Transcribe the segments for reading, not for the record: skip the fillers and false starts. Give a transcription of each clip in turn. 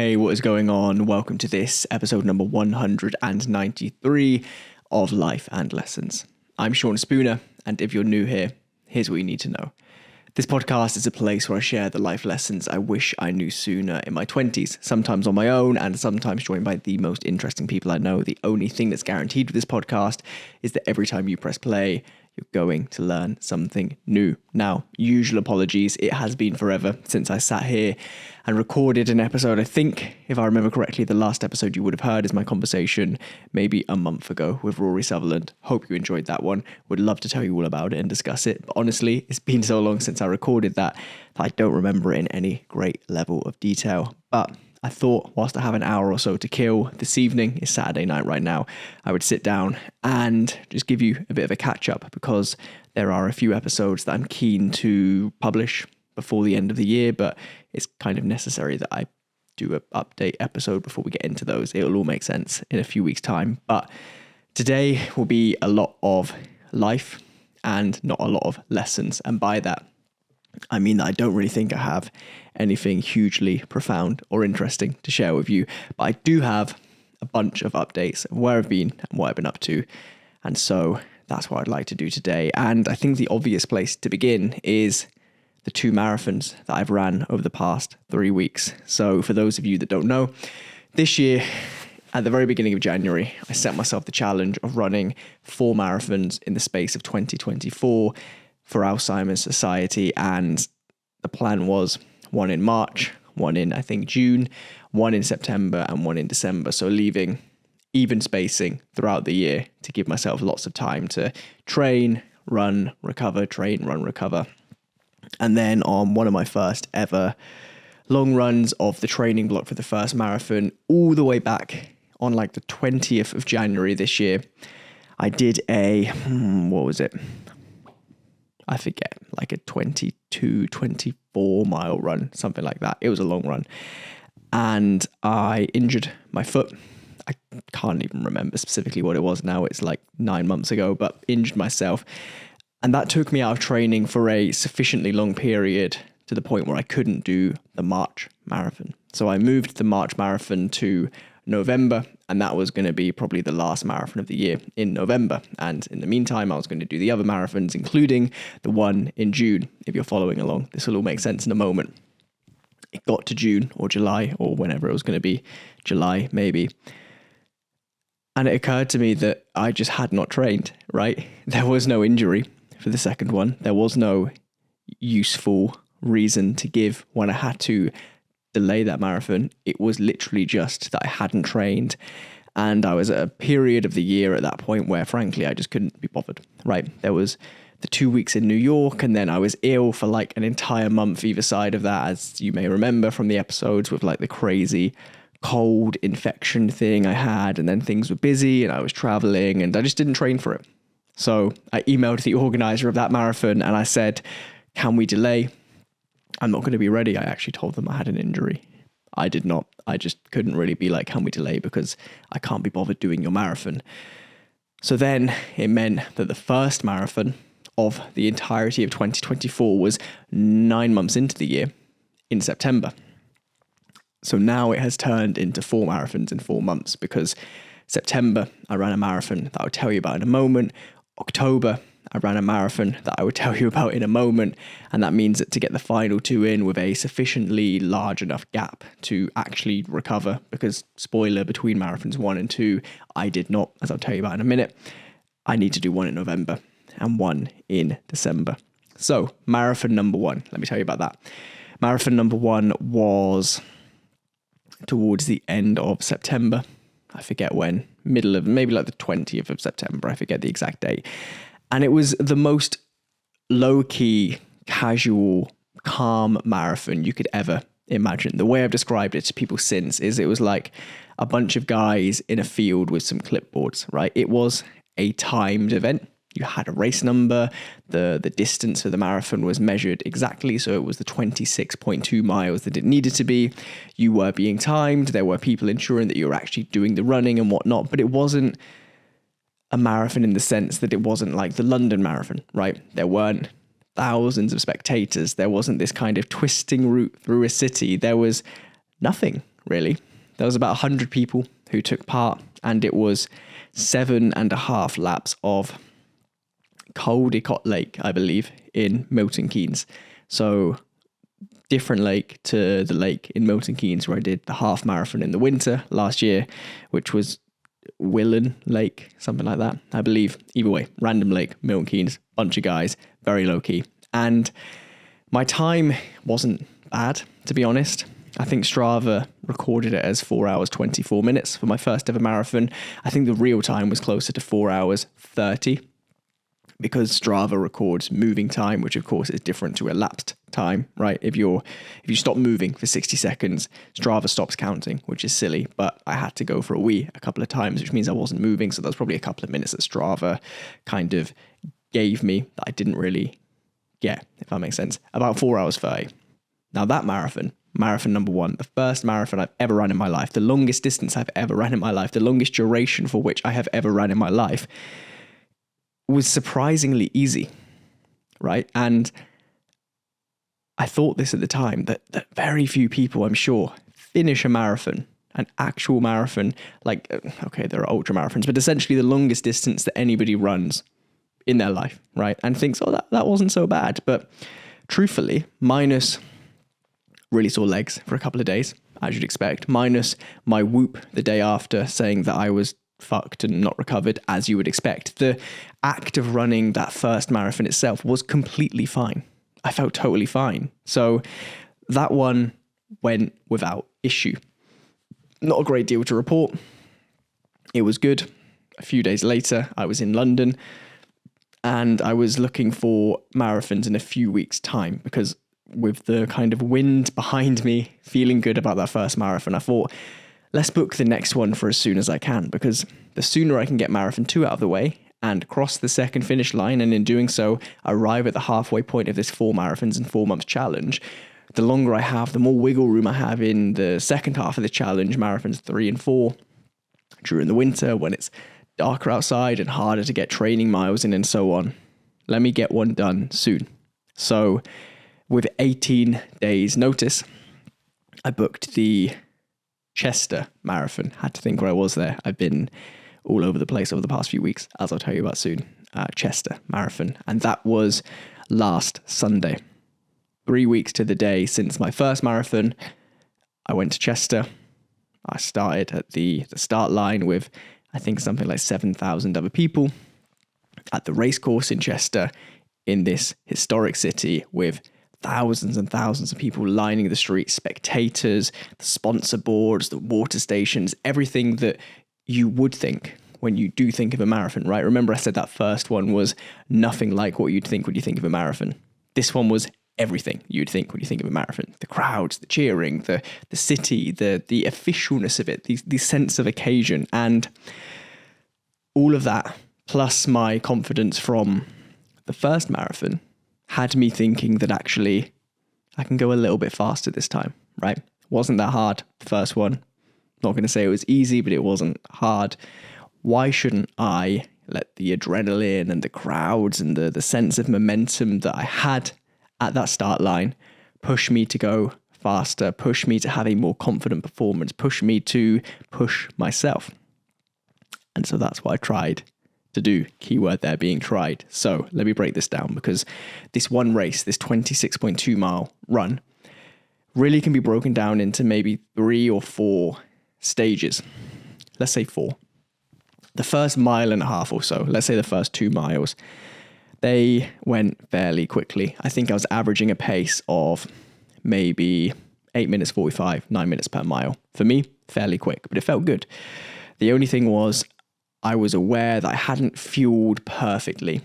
Hey, what is going on? Welcome to this episode number 193 of Life and Lessons. I'm Sean Spooner, and if you're new here, here's what you need to know. This podcast is a place where I share the life lessons I wish I knew sooner in my 20s, sometimes on my own and sometimes joined by the most interesting people I know. The only thing that's guaranteed with this podcast is that every time you press play, you're going to learn something new. Now, usual apologies, it has been forever since I sat here and recorded an episode. I think, if I remember correctly, the last episode you would have heard is my conversation maybe a month ago with Rory Sutherland. Hope you enjoyed that one. Would love to tell you all about it and discuss it. But honestly, it's been so long since I recorded that I don't remember it in any great level of detail. But I thought, whilst I have an hour or so to kill this evening, it's Saturday night right now, I would sit down and just give you a bit of a catch up because there are a few episodes that I'm keen to publish before the end of the year, but it's kind of necessary that I do an update episode before we get into those. It'll all make sense in a few weeks' time. But today will be a lot of life and not a lot of lessons. And by that, I mean that I don't really think I have anything hugely profound or interesting to share with you, but I do have a bunch of updates of where I've been and what I've been up to. And so that's what I'd like to do today. And I think the obvious place to begin is the 2 marathons that I've ran over the past 3 weeks. So for those of you that don't know, this year, at the very beginning of January, I set myself the challenge of running 4 marathons in the space of 2024 for Alzheimer's Society. And the plan was 1 in March, 1 in, I think, June, 1 in September, and 1 in December. So leaving even spacing throughout the year to give myself lots of time to train, run, recover, train, run, recover. And then on one of my first ever long runs of the training block for the first marathon, all the way back on like the 20th of January this year, I did a, what was it? I forget, like a 22, 24 mile run, something like that. It was a long run. And I injured my foot. I can't even remember specifically what it was now. It's like 9 months ago, but injured myself. And that took me out of training for a sufficiently long period to the point where I couldn't do the March marathon. So I moved the March marathon to November, and that was going to be probably the last marathon of the year in November. And in the meantime, I was going to do the other marathons, including the one in June. If you're following along, this will all make sense in a moment. It got to June or July or whenever it was going to be, July maybe. And it occurred to me that I just had not trained, right? There was no injury for the second one. There was no useful reason to give when I had to delay that marathon. It was literally just that I hadn't trained, and I was at a period of the year at that point where frankly I just couldn't be bothered, right? There was the 2 weeks in New York, and then I was ill for like an entire month either side of that, as you may remember from the episodes, with like the crazy cold infection thing I had, and then things were busy and I was traveling and I just didn't train for it. So I emailed the organizer of that marathon and I said, can we delay? I'm not going to be ready. I actually told them I had an injury. I did not. I just couldn't really be like, can we delay? Because I can't be bothered doing your marathon. So then it meant that the first marathon of the entirety of 2024 was 9 months into the year in September. So now it has turned into 4 marathons in 4 months, because September, I ran a marathon that I'll tell you about in a moment. October, I ran a marathon that I would tell you about in a moment. And that means that to get the final 2 in with a sufficiently large enough gap to actually recover, because spoiler, between marathons 1 and 2, I did not, as I'll tell you about in a minute, I need to do 1 in November and 1 in December. So marathon number 1, let me tell you about that. Marathon number 1 was towards the end of September. I forget when, middle of, maybe like the 20th of September. I forget the exact date. And it was the most low-key, casual, calm marathon you could ever imagine. The way I've described it to people since is it was like a bunch of guys in a field with some clipboards, right? It was a timed event. You had a race number. The distance for the marathon was measured exactly. So it was the 26.2 miles that it needed to be. You were being timed. There were people ensuring that you were actually doing the running and whatnot. But it wasn't a marathon in the sense that it wasn't like the London Marathon, right? There weren't thousands of spectators. There wasn't this kind of twisting route through a city. There was nothing, really. There was about 100 people who took part, and it was 7.5 laps of Caldicott Lake, I believe, in Milton Keynes. So different lake to the lake in Milton Keynes where I did the half marathon in the winter last year, which was Willen Lake, something like that, I believe. Either way, random lake, Milton Keynes, bunch of guys, very low key. And my time wasn't bad, to be honest. I think Strava recorded it as 4 hours 24 minutes for my first ever marathon. I think the real time was closer to 4 hours 30, because Strava records moving time, which of course is different to elapsed time, right? If you stop moving for 60 seconds, Strava stops counting, which is silly. But I had to go for a wee a couple of times, which means I wasn't moving. So that was probably a couple of minutes that Strava kind of gave me that I didn't really get, if that makes sense. About 4 hours 30. Now that marathon number one, the first marathon I've ever run in my life, the longest distance I've ever run in my life, the longest duration for which I have ever run in my life, was surprisingly easy, right? And I thought this at the time, that very few people, I'm sure, finish a marathon, an actual marathon, like, okay, there are ultra marathons, but essentially the longest distance that anybody runs in their life, right? And thinks, oh, that wasn't so bad. But truthfully, minus really sore legs for a couple of days, as you'd expect, minus my whoop the day after saying that I was fucked and not recovered, as you would expect. The act of running that first marathon itself was completely fine. I felt totally fine. So that one went without issue. Not a great deal to report. It was good. A few days later, I was in London and I was looking for marathons in a few weeks' time, because with the kind of wind behind me, feeling good about that first marathon, I thought, let's book the next one for as soon as I can, because the sooner I can get marathon 2 out of the way and cross the second finish line, and in doing so arrive at the halfway point of this 4 marathons in 4 months challenge, the longer I have, the more wiggle room I have in the second half of the challenge, marathons 3 and 4, during the winter when it's darker outside and harder to get training miles in and so on. Let me get one done soon. So with 18 days notice, I booked the Chester Marathon. Had to think where I was there. I've been all over the place over the past few weeks, as I'll tell you about soon. Chester Marathon. And that was last Sunday. 3 weeks to the day since my first marathon. I went to Chester. I started at the start line with, I think, something like 7,000 other people at the racecourse in Chester, in this historic city, with thousands and thousands of people lining the streets, spectators, the sponsor boards, the water stations, everything that you would think when you do think of a marathon, right? Remember I said that first one was nothing like what you'd think when you think of a marathon. This one was everything you'd think when you think of a marathon. The crowds, the cheering, the city, the officialness of it, the sense of occasion, and all of that, plus my confidence from the first marathon, had me thinking that actually I can go a little bit faster this time, right? Wasn't that hard, the first one. Not going to say it was easy, but it wasn't hard. Why shouldn't I let the adrenaline and the crowds and the sense of momentum that I had at that start line push me to go faster, push me to have a more confident performance, push me to push myself? And so that's what I tried to do. Keyword there being tried. So let me break this down, because this one race, this 26.2 mile run, really can be broken down into maybe 3 or 4 stages. Let's say 4. The first 1.5 miles or so, let's say the first 2 miles, they went fairly quickly. I think I was averaging a pace of maybe 8 minutes 45, 9 minutes per mile. For me, fairly quick, but it felt good. The only thing was, I was aware that I hadn't fueled perfectly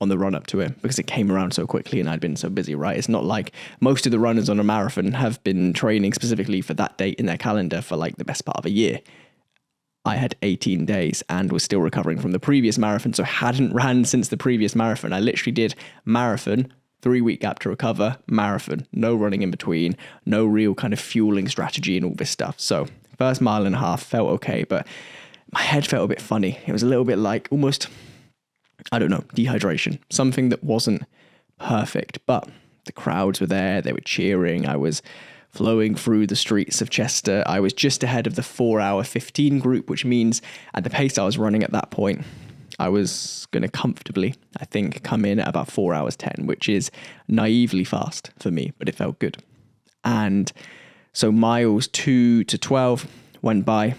on the run up to it, because it came around so quickly and I'd been so busy, right? It's not like most of the runners on a marathon have been training specifically for that date in their calendar for like the best part of a year. I had 18 days and was still recovering from the previous marathon, so hadn't ran since the previous marathon. I literally did marathon, 3-week gap to recover, marathon, no running in between, no real kind of fueling strategy and all this stuff. So first 1.5 miles felt okay, but my head felt a bit funny. It was a little bit like almost, I don't know, dehydration, something that wasn't perfect, but the crowds were there, they were cheering. I was flowing through the streets of Chester. I was just ahead of the 4-hour 15 group, which means at the pace I was running at that point, I was going to comfortably, I think, come in at about 4 hours 10, which is naively fast for me, but it felt good. And so miles 2 to 12 went by.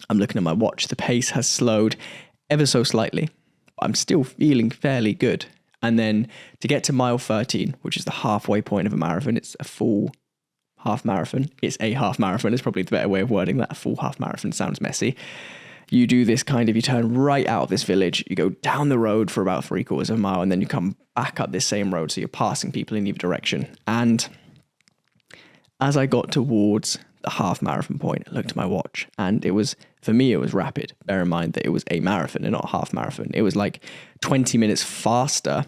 I'm looking at my watch. The pace has slowed ever so slightly. I'm still feeling fairly good. And then to get to mile 13, which is the halfway point of a marathon, it's a full half marathon. It's a half marathon is probably the better way of wording that. A full half marathon sounds messy. You do this you turn right out of this village, you go down the road for about 3/4 of a mile, and then you come back up this same road. So you're passing people in either direction. And as I got towards the half marathon point, I looked at my watch, and for me, it was rapid. Bear in mind that it was a marathon and not a half marathon. It was like 20 minutes faster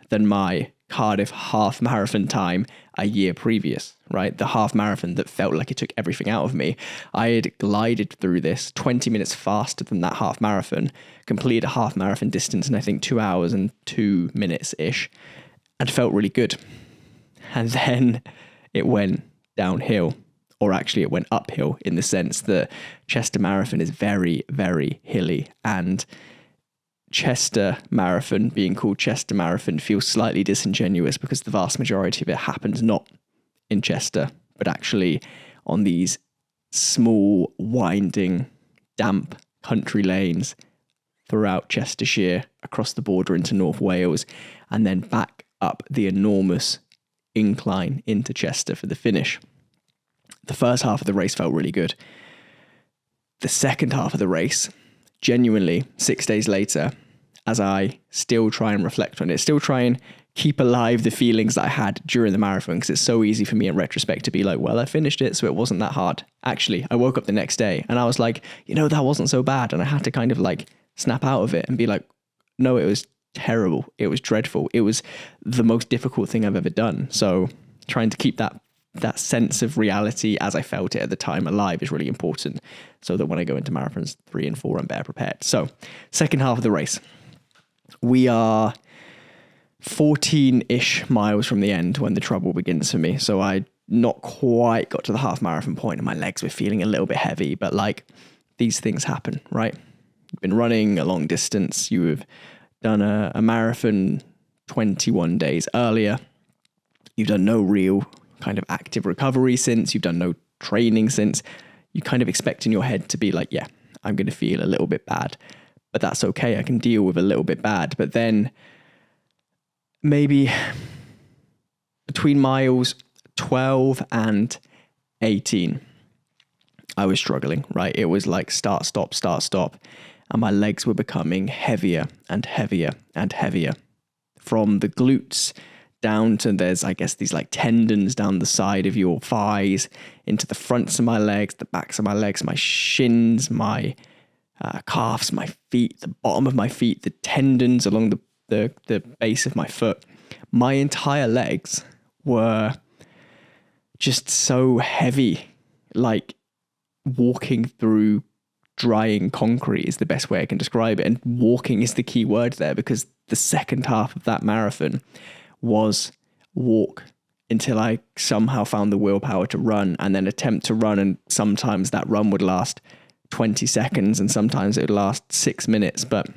than my Cardiff half marathon time a year previous, right? The half marathon that felt like it took everything out of me. I had glided through this 20 minutes faster than that half marathon, completed a half marathon distance in I think 2 hours and 2 minutes-ish, and felt really good. And then it went downhill, or actually it went uphill, in the sense that Chester Marathon is very, very hilly, and Chester Marathon being called Chester Marathon feels slightly disingenuous because the vast majority of it happens not in Chester, but actually on these small, winding, damp country lanes throughout Chestershire, across the border into North Wales, and then back up the enormous incline into Chester for the finish. The first half of the race felt really good. The second half of the race, genuinely, 6 days later, as I still try and reflect on it, still try and keep alive the feelings that I had during the marathon, because it's so easy for me in retrospect to be like, well, I finished it, so it wasn't that hard. Actually, I woke up the next day and I was like, that wasn't so bad. And I had to kind of like snap out of it and be like, no, it was terrible. It was dreadful. It was the most difficult thing I've ever done. So trying to keep that sense of reality as I felt it at the time alive is really important, so that when I go into marathons 3 and 4, I'm better prepared. So second half of the race, we are 14-ish miles from the end when the trouble begins for me. So I not quite got to the half marathon point and my legs were feeling a little bit heavy, but like, these things happen, right? You've been running a long distance. You have done a marathon 21 days earlier. You've done no real kind of active recovery since. You've done no training since. You kind of expect in your head to be like, yeah, I'm going to feel a little bit bad, but that's okay. I can deal with a little bit bad. But then maybe between miles 12 and 18, I was struggling, right? It was like start, stop, start, stop. And my legs were becoming heavier and heavier and heavier, from the glutes down to, there's, I guess, these like tendons down the side of your thighs, into the fronts of my legs, the backs of my legs, my shins, my calves, my feet, the bottom of my feet, the tendons along the base of my foot. My entire legs were just so heavy, like walking through drying concrete is the best way I can describe it. And walking is the key word there, because the second half of that marathon was walk until I somehow found the willpower to run, and then attempt to run. And sometimes that run would last 20 seconds and sometimes it would last 6 minutes, but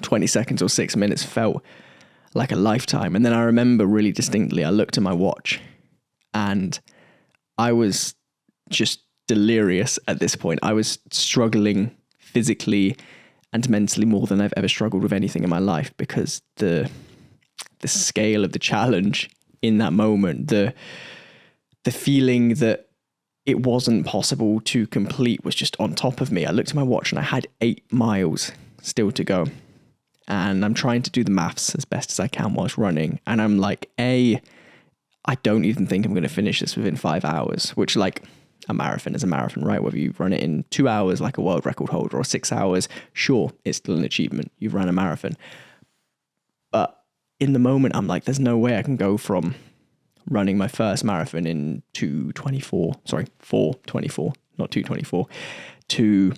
20 seconds or 6 minutes felt like a lifetime. And then I remember really distinctly, I looked at my watch and I was just delirious at this point. I was struggling physically and mentally more than I've ever struggled with anything in my life, because the scale of the challenge in that moment, the feeling that it wasn't possible to complete was just on top of me. I looked at my watch and I had 8 miles still to go. And I'm trying to do the maths as best as I can whilst running. And I'm like, I don't even think I'm going to finish this within 5 hours, which, like, a marathon is a marathon, right? Whether you run it in 2 hours like a world record holder or 6 hours, sure, it's still an achievement. You've run a marathon. But in the moment, I'm like, there's no way I can go from running my first marathon in 4:24, not 2:24, to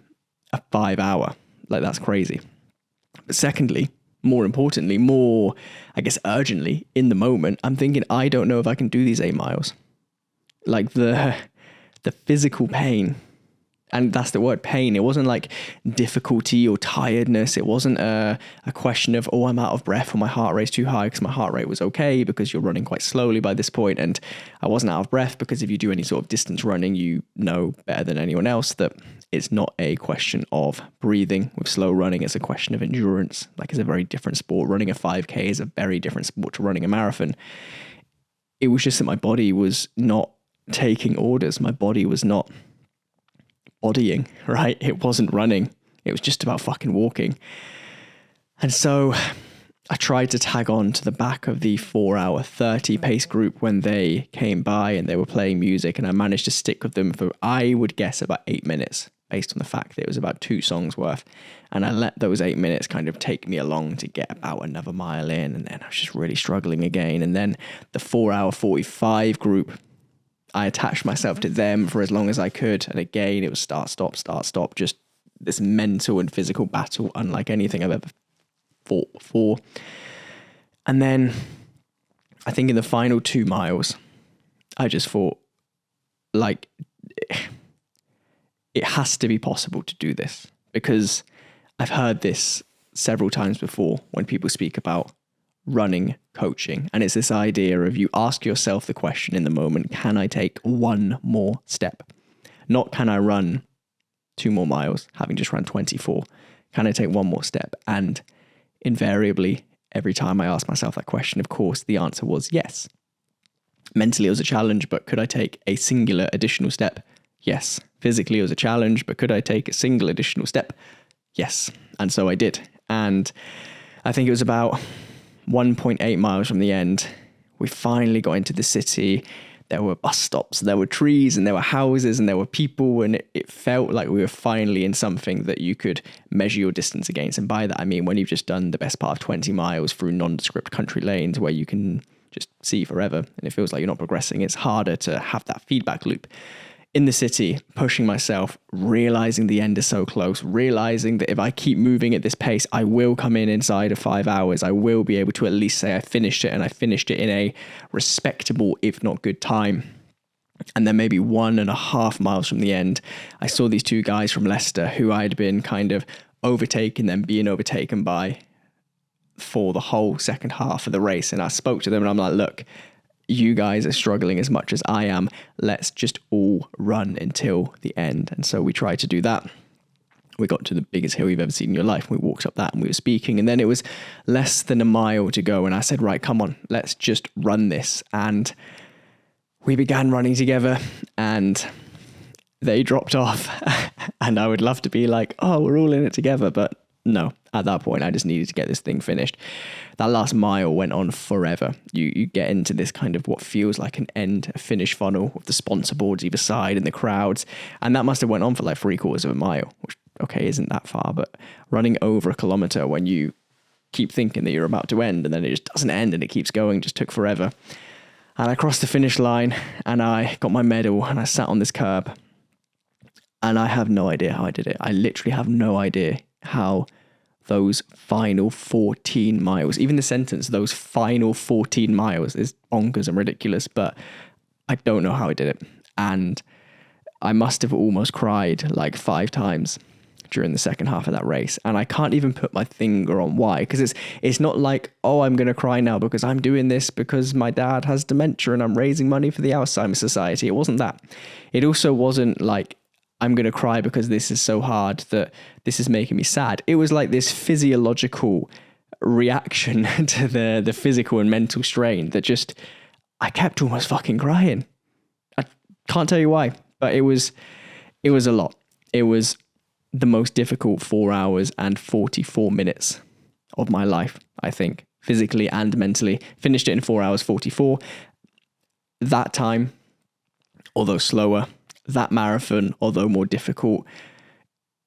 a 5 hour. Like, that's crazy. But secondly, more importantly, I guess urgently, in the moment, I'm thinking, I don't know if I can do these 8 miles. like the physical pain. And that's the word, pain. It wasn't like difficulty or tiredness. It wasn't a question of, oh, I'm out of breath or my heart rate's too high, because my heart rate was okay because you're running quite slowly by this point. And I wasn't out of breath because if you do any sort of distance running, you know better than anyone else that it's not a question of breathing with slow running. It's a question of endurance. Like, it's a very different sport. Running a 5K is a very different sport to running a marathon. It was just that my body was not taking orders. My body was not bodying, right? It wasn't running. It was just about fucking walking. And so I tried to tag on to the back of the 4-hour 30 pace group when they came by and they were playing music, and I managed to stick with them for, I would guess, about 8 minutes, based on the fact that it was about 2 songs worth. And I let those 8 minutes kind of take me along to get about another mile in, and then I was just really struggling again. And then the 4-hour 45 group, I attached myself to them for as long as I could. And again, it was start, stop, just this mental and physical battle, unlike anything I've ever fought before. And then I think in the final 2 miles, I just thought, like, it has to be possible to do this, because I've heard this several times before when people speak about running coaching. And it's this idea of, you ask yourself the question in the moment, can I take 1 more step? Not can I run 2 more miles, having just run 24. Can I take 1 more step? And invariably, every time I asked myself that question, of course, the answer was yes. Mentally, it was a challenge, but could I take a singular additional step? Yes. Physically, it was a challenge, but could I take a single additional step? Yes. And so I did. And I think it was about 1.8 miles from the end, we finally got into the city. There were bus stops, there were trees, and there were houses, and there were people, and it felt like we were finally in something that you could measure your distance against. And by that, I mean when you've just done the best part of 20 miles through nondescript country lanes where you can just see forever, and it feels like you're not progressing. It's harder to have that feedback loop. In the city, pushing myself, realizing the end is so close, realizing that if I keep moving at this pace, I will come in inside of 5 hours. I will be able to at least say I finished it, and I finished it in a respectable, if not good time. And then maybe 1.5 miles from the end, I saw these 2 guys from Leicester who I had been kind of overtaken, then being overtaken by for the whole second half of the race. And I spoke to them and I'm like, look, you guys are struggling as much as I am. Let's just all run until the end. And so we tried to do that. We got to the biggest hill you've ever seen in your life. We walked up that and we were speaking. And then it was less than 1 mile to go. And I said, right, come on, let's just run this. And we began running together and they dropped off. And I would love to be like, oh, we're all in it together. But no, at that point, I just needed to get this thing finished. That last mile went on forever. You get into this kind of what feels like a finish funnel with the sponsor boards either side and the crowds. And that must have went on for like 3/4 of a mile, which, okay, isn't that far, but running over 1 kilometer when you keep thinking that you're about to end and then it just doesn't end and it keeps going just took forever. And I crossed the finish line and I got my medal and I sat on this curb and I have no idea how I did it. I literally have no idea how those final 14 miles, even the sentence, those final 14 miles is bonkers and ridiculous, but I don't know how I did it. And I must have almost cried like 5 times during the second half of that race. And I can't even put my finger on why, because it's not like, oh, I'm going to cry now because I'm doing this because my dad has dementia and I'm raising money for the Alzheimer's Society. It wasn't that. It also wasn't like, I'm going to cry because this is so hard that this is making me sad. It was like this physiological reaction to the physical and mental strain that just, I kept almost fucking crying. I can't tell you why, but it was a lot. It was the most difficult 4 hours and 44 minutes of my life, I think, physically and mentally. Finished it in 4 hours 44. That time, although slower, that marathon, although more difficult,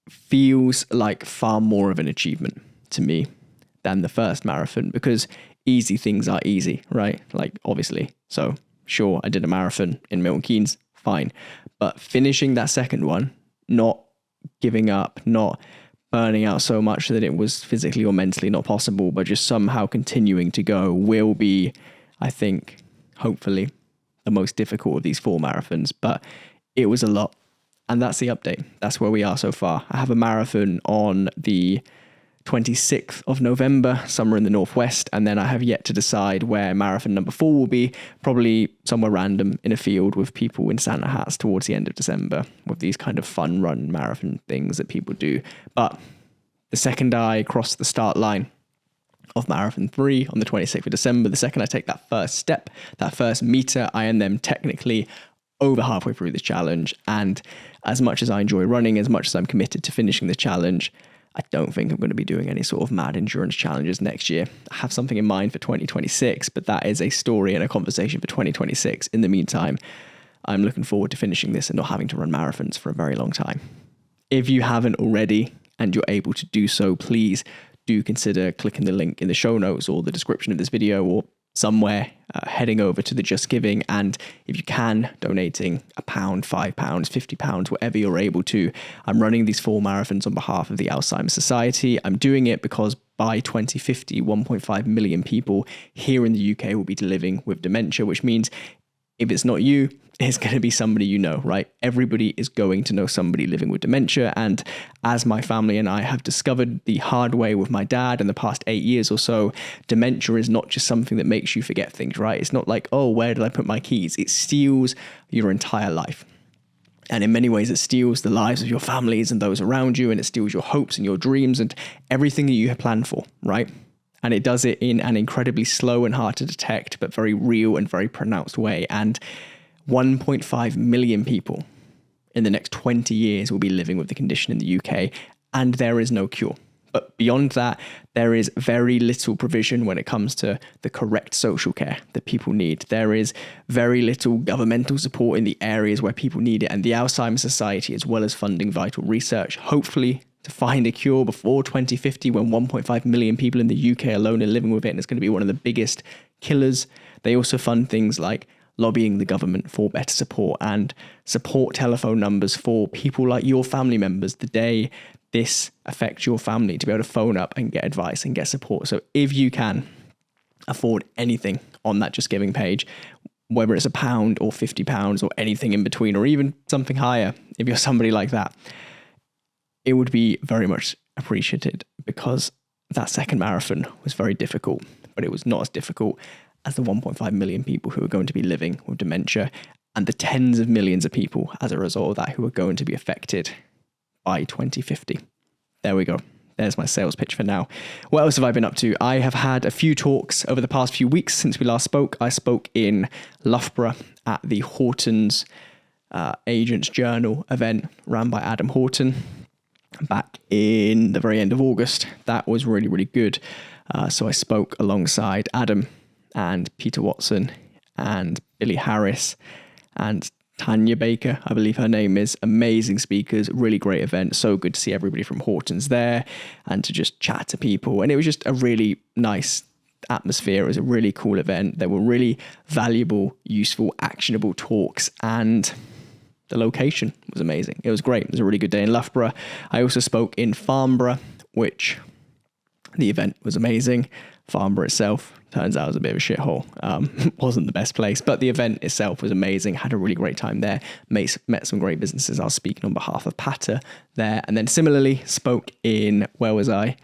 feels like far more of an achievement to me than the first marathon, because easy things are easy, right? Like, obviously. So sure, I did a marathon in Milton Keynes, fine. But finishing that second one, not giving up, not burning out so much that it was physically or mentally not possible, but just somehow continuing to go will be, I think, hopefully, the most difficult of these 4 marathons, but it was a lot. And that's the update. That's where we are so far. I have a marathon on the 26th of November, somewhere in the northwest, and then I have yet to decide where marathon number 4 will be, probably somewhere random in a field with people in Santa hats towards the end of December, with these kind of fun run marathon things that people do. But the second I cross the start line of marathon 3 on the 26th of December, the second I take that first step, that first meter, I am then technically over halfway through the challenge. And as much as I enjoy running, as much as I'm committed to finishing the challenge, I don't think I'm going to be doing any sort of mad endurance challenges next year. I have something in mind for 2026, but that is a story and a conversation for 2026. In the meantime, I'm looking forward to finishing this and not having to run marathons for a very long time. If you haven't already and you're able to do so, please do consider clicking the link in the show notes or the description of this video or somewhere, heading over to the Just Giving, and if you can, donating £1, £5, £50, whatever you're able to. I'm running these 4 marathons on behalf of the Alzheimer's Society. I'm doing it because by 2050, 1.5 million people here in the UK will be living with dementia, which means if it's not you, it's going to be somebody you know, right? Everybody is going to know somebody living with dementia. And as my family and I have discovered the hard way with my dad in the past 8 years or so, dementia is not just something that makes you forget things, right? It's not like, oh, where did I put my keys? It steals your entire life. And in many ways, it steals the lives of your families and those around you, and it steals your hopes and your dreams and everything that you have planned for, right? And it does it in an incredibly slow and hard to detect, but very real and very pronounced way. And 1.5 million people in the next 20 years will be living with the condition in the UK, and there is no cure. But beyond that, there is very little provision when it comes to the correct social care that people need. There is very little governmental support in the areas where people need it, and the Alzheimer's Society, as well as funding vital research, hopefully to find a cure before 2050, when 1.5 million people in the UK alone are living with it, and it's going to be one of the biggest killers. They also fund things like lobbying the government for better support and support telephone numbers for people like your family members the day this affects your family, to be able to phone up and get advice and get support. So if you can afford anything on that Just Giving page, whether it's £1 or £50 or anything in between, or even something higher, if you're somebody like that, it would be very much appreciated, because that second marathon was very difficult, but it was not as difficult as the 1.5 million people who are going to be living with dementia, and the tens of millions of people as a result of that who are going to be affected by 2050. There we go. There's my sales pitch for now. What else have I been up to? I have had a few talks over the past few weeks since we last spoke. I spoke in Loughborough at the Horton's Agents Journal event run by Adam Horton back in the very end of August. That was really, really good. So I spoke alongside Adam and Peter Watson and Billy Harris and Tanya Baker, I believe her name is. Amazing speakers, really great event. So good to see everybody from Horton's there and to just chat to people. And it was just a really nice atmosphere. It was a really cool event. There were really valuable, useful, actionable talks, and the location was amazing. It was great. It was a really good day in Loughborough. I also spoke in Farnborough, which the event was amazing. Farnborough itself turns out was a bit of a shithole. Wasn't the best place, but the event itself was amazing. Had a really great time there. Met some great businesses. I was speaking on behalf of Patter there. And then similarly spoke in, where was I?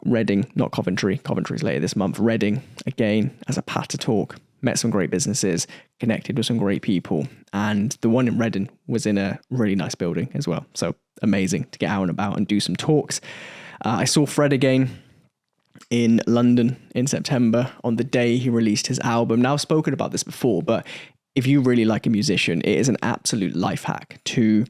Reading, not Coventry. Coventry's later this month. Reading, again, as a Patter talk. Met some great businesses, connected with some great people. And the one in Reading was in a really nice building as well. So amazing to get out and about and do some talks. I saw Fred again in London in September on the day he released his album. Now, I've spoken about this before, but if you really like a musician, it is an absolute life hack to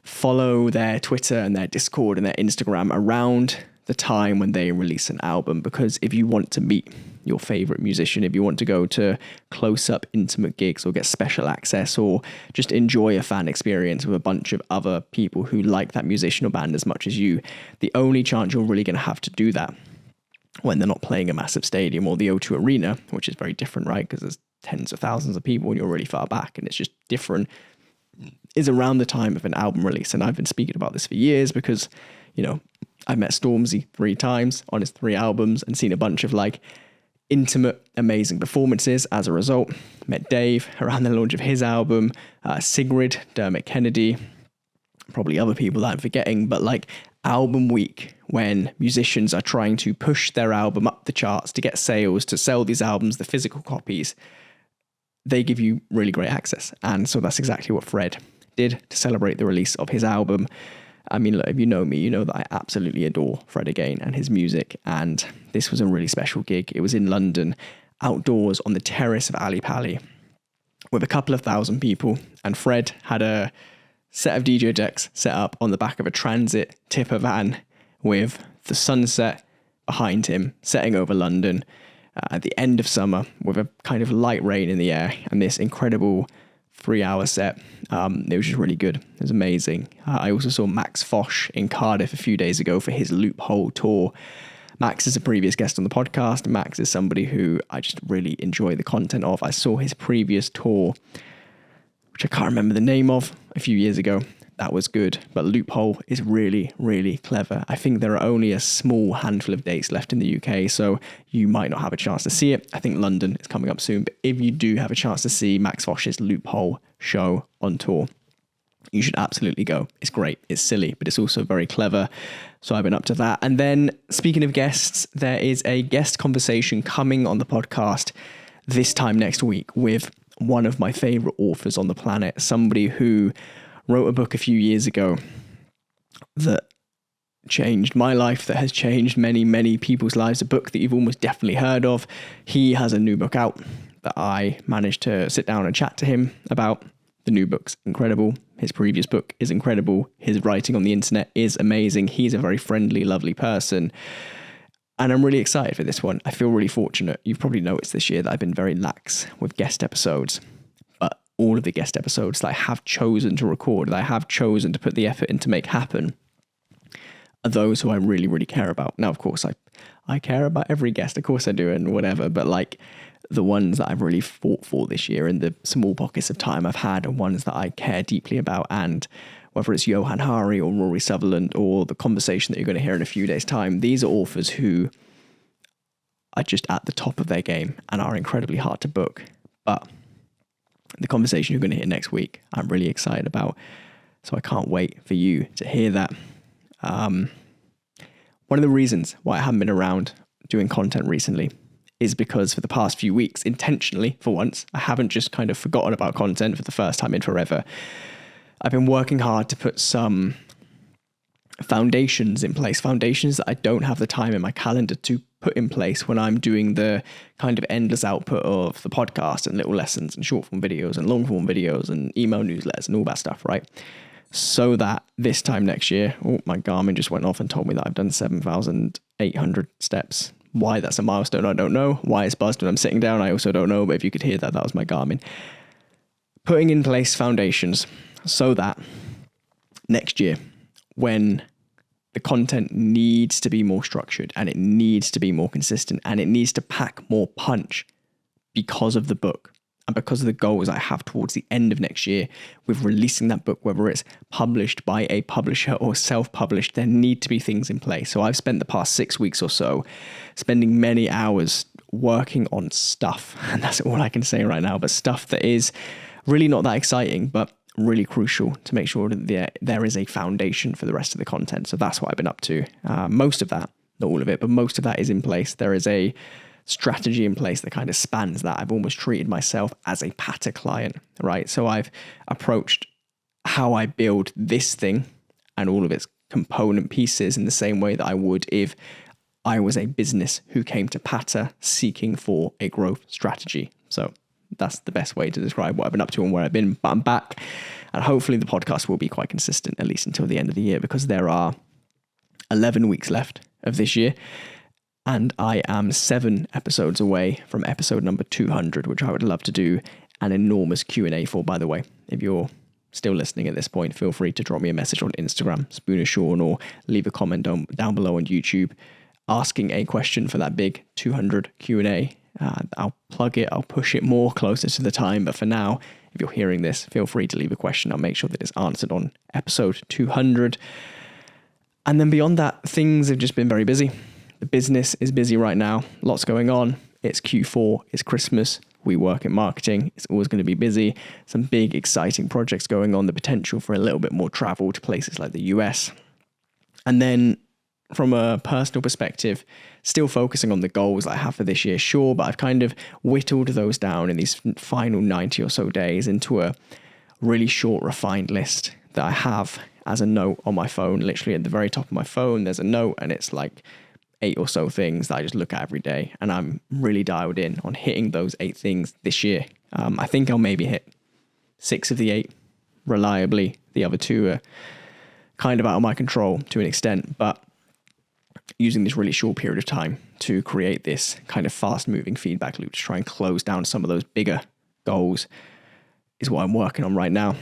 follow their Twitter and their Discord and their Instagram around the time when they release an album, because if you want to meet your favorite musician, if you want to go to close-up intimate gigs or get special access or just enjoy a fan experience with a bunch of other people who like that musician or band as much as you, the only chance you're really going to have to do that when they're not playing a massive stadium or the O2 Arena, which is very different, right? Because there's tens of thousands of people and you're really far back and it's just different, is around the time of an album release. And I've been speaking about this for years because, you know, I've met Stormzy 3 times on his 3 albums and seen a bunch of like intimate, amazing performances as a result. Met Dave around the launch of his album, Sigrid, Dermot Kennedy, probably other people that I'm forgetting, but like album week, when musicians are trying to push their album up the charts to get sales, to sell these albums, the physical copies, they give you really great access. And so that's exactly what Fred did to celebrate the release of his album. I mean, look, if you know me, you know that I absolutely adore Fred again and his music. And this was a really special gig. It was in London, outdoors on the terrace of Ali Pali, with a couple of thousand people. And Fred had a set of DJ decks set up on the back of a transit tipper van with the sunset behind him, setting over London at the end of summer with a kind of light rain in the air, and this incredible 3-hour set. It was just really good. It was amazing. I also saw Max Fosh in Cardiff a few days ago for his Loophole tour. Max is a previous guest on the podcast. Max is somebody who I just really enjoy the content of. I saw his previous tour, which I can't remember the name of, a few years ago. That was good, but Loophole is really, really clever. I think there are only a small handful of dates left in the UK, so you might not have a chance to see it. I think London is coming up soon, but if you do have a chance to see Max Fosh's Loophole show on tour, you should absolutely go. It's great. It's silly, but it's also very clever. So I've been up to that. And then, speaking of guests, there is a guest conversation coming on the podcast this time next week with one of my favorite authors on the planet, somebody who wrote a book a few years ago that changed my life, that has changed many, many people's lives, a book that you've almost definitely heard of. He has a new book out that I managed to sit down and chat to him about. The new book's incredible. His previous book is incredible. His writing on the internet is amazing. He's a very friendly, lovely person. And I'm really excited for this one. I feel really fortunate. You've probably noticed this year that I've been very lax with guest episodes. All of the guest episodes that I have chosen to record, that I have chosen to put the effort in to make happen, are those who I really, really care about. Now, of course, I care about every guest, of course I do, and whatever, but like the ones that I've really fought for this year in the small pockets of time I've had are ones that I care deeply about. And whether it's Johan Hari or Rory Sutherland or the conversation that you're going to hear in a few days' time, these are authors who are just at the top of their game and are incredibly hard to book. But the conversation you're going to hear next week, I'm really excited about. So I can't wait for you to hear that. One of the reasons why I haven't been around doing content recently is because for the past few weeks, intentionally for once, I haven't just kind of forgotten about content for the first time in forever. I've been working hard to put some foundations in place, foundations that I don't have the time in my calendar to put in place when I'm doing the kind of endless output of the podcast and little lessons and short form videos and long form videos and email newsletters and all that stuff, right? So that this time next year, my Garmin just went off and told me that I've done 7,800 steps. Why that's a milestone, I don't know. Why it's buzzed when I'm sitting down, I also don't know. But if you could hear that, that was my Garmin. Putting in place foundations so that next year, when the content needs to be more structured and it needs to be more consistent and it needs to pack more punch because of the book and because of the goals I have towards the end of next year with releasing that book, whether it's published by a publisher or self-published, there need to be things in place. So I've spent the past 6 weeks or so spending many hours working on stuff, and that's all I can say right now, but stuff that is really not that exciting, but really crucial to make sure that there is a foundation for the rest of the content. So that's what I've been up to. Most of that, not all of it, but most of that is in place. There is a strategy in place that kind of spans that. I've almost treated myself as a patter client, right? So I've approached how I build this thing and all of its component pieces in the same way that I would if I was a business who came to patter seeking for a growth strategy. So that's the best way to describe what I've been up to and where I've been. But I'm back, and hopefully the podcast will be quite consistent, at least until the end of the year, because there are 11 weeks left of this year, and I am 7 episodes away from episode number 200, which I would love to do an enormous Q&A for, by the way. If you're still listening at this point, feel free to drop me a message on Instagram, Spooner Sean, or leave a comment down below on YouTube asking a question for that big 200 Q&A. I'll plug it, I'll push it more closer to the time, but for now, if you're hearing this, feel free to leave a question. I'll make sure that it's answered on episode 200. And then beyond that, things have just been very busy. The business is busy right now, lots going on. it's Q4, it's Christmas, we work in marketing, it's always going to be busy, some big exciting projects going on, the potential for a little bit more travel to places like the US. And then from a personal perspective, still focusing on the goals that I have for this year, sure, but I've kind of whittled those down in these final 90 or so days into a really short, refined list that I have as a note on my phone. Literally at the very top of my phone, there's a note, and it's like 8 or so things that I just look at every day. And I'm really dialed in on hitting those 8 things this year. I think I'll maybe hit 6 of the 8 reliably. The other 2 are kind of out of my control to an extent, but using this really short period of time to create this kind of fast moving feedback loop to try and close down some of those bigger goals is what I'm working on right now.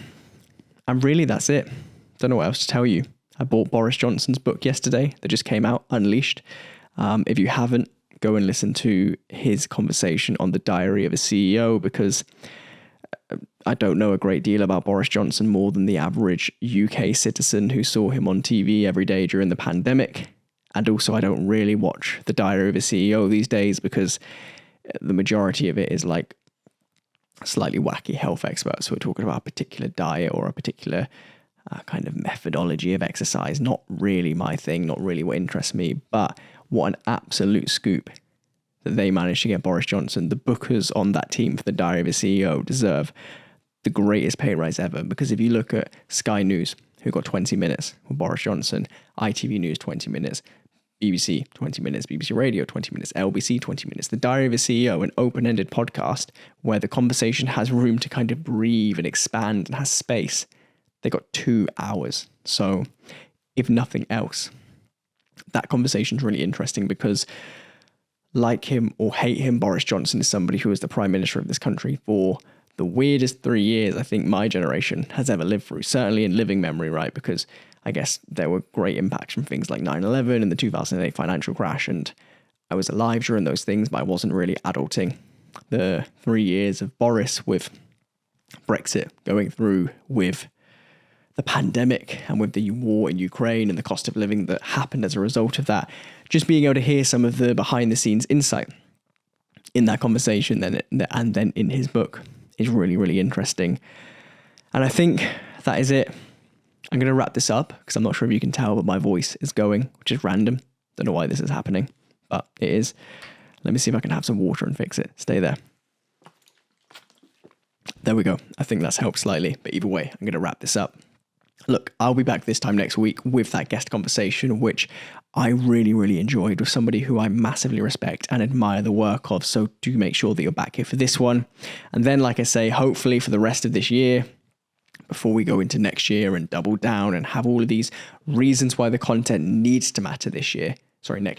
And really, that's it. Don't know what else to tell you. I bought Boris Johnson's book yesterday that just came out, Unleashed. If you haven't, go and listen to his conversation on the Diary of a CEO, because I don't know a great deal about Boris Johnson more than the average UK citizen who saw him on TV every day during the pandemic. And also, I don't really watch the Diary of a CEO these days because the majority of it is like slightly wacky health experts who are talking about a particular diet or a particular kind of methodology of exercise. Not really my thing, not really what interests me, but what an absolute scoop that they managed to get Boris Johnson. The bookers on that team for the Diary of a CEO deserve the greatest pay rise ever, because if you look at Sky News, who got 20 minutes with Boris Johnson, ITV News 20 minutes, BBC 20 minutes, BBC Radio 20 minutes, LBC 20 minutes, the Diary of a CEO, an open-ended podcast where the conversation has room to kind of breathe and expand and has space. They got 2 hours. So if nothing else, that conversation is really interesting because, like him or hate him, Boris Johnson is somebody who was the Prime Minister of this country for the weirdest 3 years I think my generation has ever lived through, certainly in living memory, right? Because I guess there were great impacts from things like 9/11 and the 2008 financial crash, and I was alive during those things, but I wasn't really adulting. The 3 years of Boris with Brexit going through, with the pandemic and with the war in Ukraine and the cost of living that happened as a result of that, just being able to hear some of the behind the scenes insight in that conversation and then in his book is really, really interesting. And I think that is it. I'm going to wrap this up because I'm not sure if you can tell, but my voice is going, which is random. Don't know why this is happening, but it is. Let me see if I can have some water and fix it. Stay there. There we go. I think that's helped slightly, but either way, I'm going to wrap this up. Look, I'll be back this time next week with that guest conversation, which I really, really enjoyed, with somebody who I massively respect and admire the work of. So do make sure that you're back here for this one. And then, like I say, hopefully for the rest of this year, before we go into next year and double down and have all of these reasons why the content needs to matter next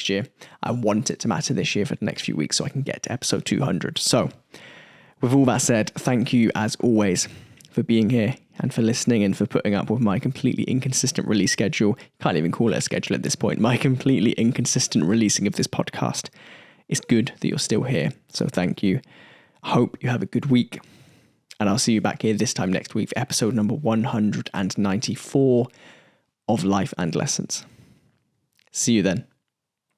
year. I want it to matter this year for the next few weeks so I can get to episode 200. So with all that said, thank you as always for being here and for listening and for putting up with my completely inconsistent release schedule. Can't even call it a schedule at this point. My completely inconsistent releasing of this podcast. It's good that you're still here. So thank you. Hope you have a good week. And I'll see you back here this time next week for episode number 194 of Life and Lessons. See you then.